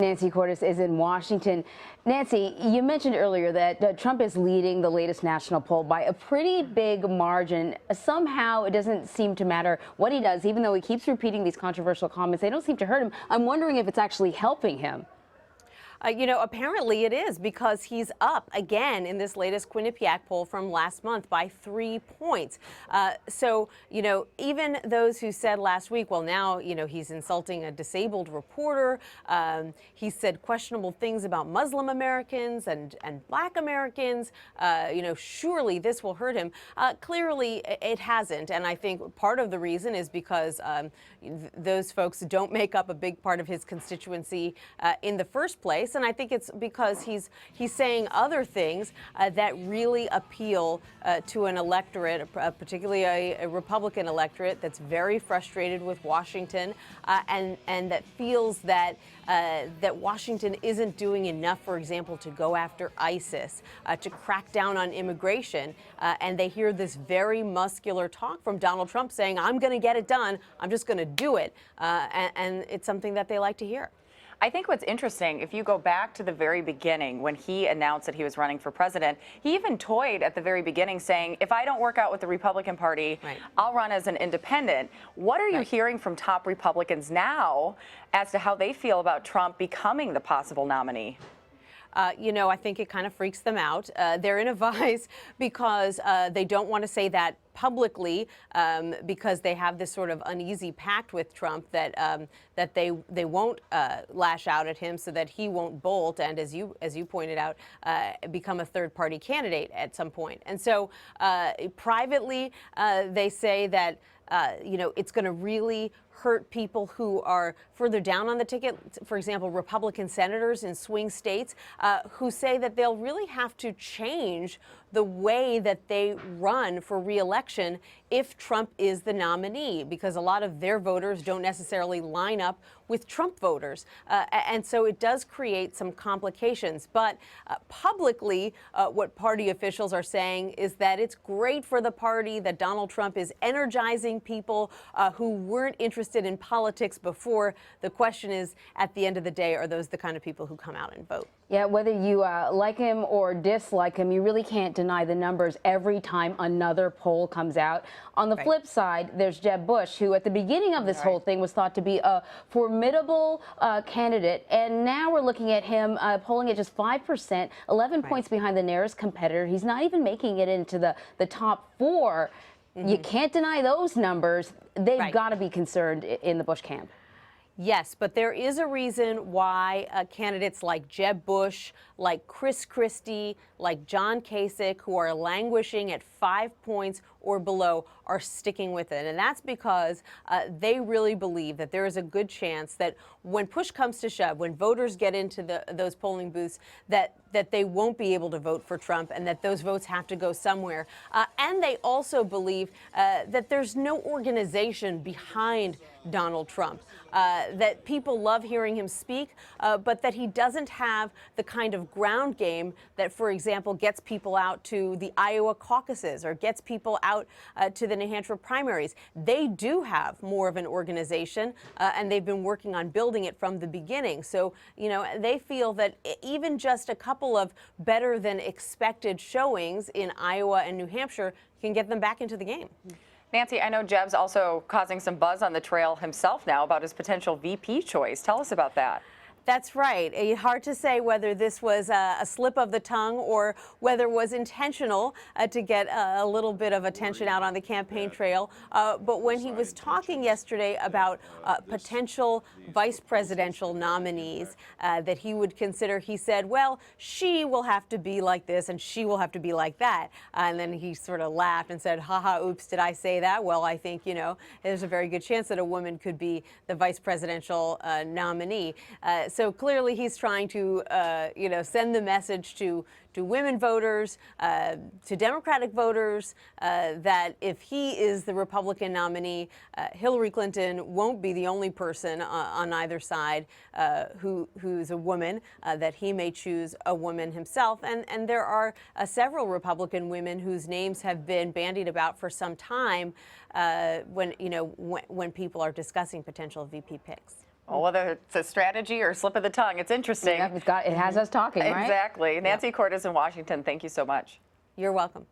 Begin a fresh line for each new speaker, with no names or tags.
Nancy Cordes is in Washington. Nancy, you mentioned earlier that Trump is leading the latest national poll by a pretty big margin. Somehow it doesn't seem to matter what he does, even though he keeps repeating these controversial comments. They don't seem to hurt him. I'm wondering if it's actually helping him.
Apparently it is, because he's up again in this latest Quinnipiac poll from last month by 3 points. Even those who said last week, well, now, he's insulting a disabled reporter. He said questionable things about Muslim Americans and Black Americans. Surely this will hurt him. Clearly, it hasn't. And I think part of the reason is because those folks don't make up a big part of his constituency in the first place. And I think it's because he's saying other things that really appeal to an electorate, particularly a Republican electorate that's very frustrated with Washington and that feels that Washington isn't doing enough, for example, to go after ISIS, to crack down on immigration. And they hear this very muscular talk from Donald Trump saying, I'm going to get it done. I'm just going to do it. And it's something that they like to hear.
I think what's interesting, if you go back to the very beginning when he announced that he was running for president, he even toyed at the very beginning saying, if I don't work out with the Republican Party, right, I'll run as an independent. What are you hearing from top Republicans now as to how they feel about Trump becoming the possible nominee?
I think it kind of freaks them out. They're in a vice because they don't want to say that publicly because they have this sort of uneasy pact with Trump that they won't lash out at him so that he won't bolt and, as you pointed out, become a third-party candidate at some point. And so privately, they say that it's going to really hurt people who are further down on the ticket. For example, Republican senators in swing states who say that they'll really have to change the way that they run for re-election if Trump is the nominee, because a lot of their voters don't necessarily line up with Trump voters. And so it does create some complications. But publicly, what party officials are saying is that it's great for the party that Donald Trump is energizing people who weren't interested in politics before. The question is, at the end of the day, are those the kind of people who come out and vote?
Yeah, whether you like him or dislike him, you really can't deny the numbers every time another poll comes out. On the flip side, there's Jeb Bush, who at the beginning of this whole thing was thought to be a formidable candidate. And now we're looking at him polling at just 5%, 11 points behind the nearest competitor. He's not even making it into the top 4. You can't deny those numbers. They've got to be concerned in the Bush camp.
Yes, but there is a reason why candidates like Jeb Bush, like Chris Christie, like John Kasich, who are languishing at 5 points or below, are sticking with it. And that's because they really believe that there is a good chance that when push comes to shove, when voters get into those polling booths, that they won't be able to vote for Trump and that those votes have to go somewhere. And they also believe that there's no organization behind Donald Trump, that people love hearing him speak, but that he doesn't have the kind of ground game that, for example, gets people out to the Iowa caucuses or gets people out to the New Hampshire primaries. They do have more of an organization, and they've been working on building it from the beginning. So, they feel that even just a couple of better than expected showings in Iowa and New Hampshire can get them back into the game.
Nancy, I know Jeb's also causing some buzz on the trail himself now about his potential VP choice. Tell us about that.
That's right. Hard to say whether this was a slip of the tongue or whether it was intentional to get a little bit of attention out on the campaign trail. But when he was talking yesterday about potential vice presidential nominees that he would consider, he said, well, she will have to be like this and she will have to be like that. And then he sort of laughed and said, haha, oops, did I say that? Well, I think, there's a very good chance that a woman could be the vice presidential nominee. So clearly he's trying to, send the message to women voters, to Democratic voters, that if he is the Republican nominee, Hillary Clinton won't be the only person on either side who's a woman, that he may choose a woman himself. And there are several Republican women whose names have been bandied about for some time when people are discussing potential VP picks.
Well, whether it's a strategy or a slip of the tongue, it's interesting.
Yeah, it has us talking, right?
Exactly. Nancy Cordes in Washington, thank you so much.
You're welcome.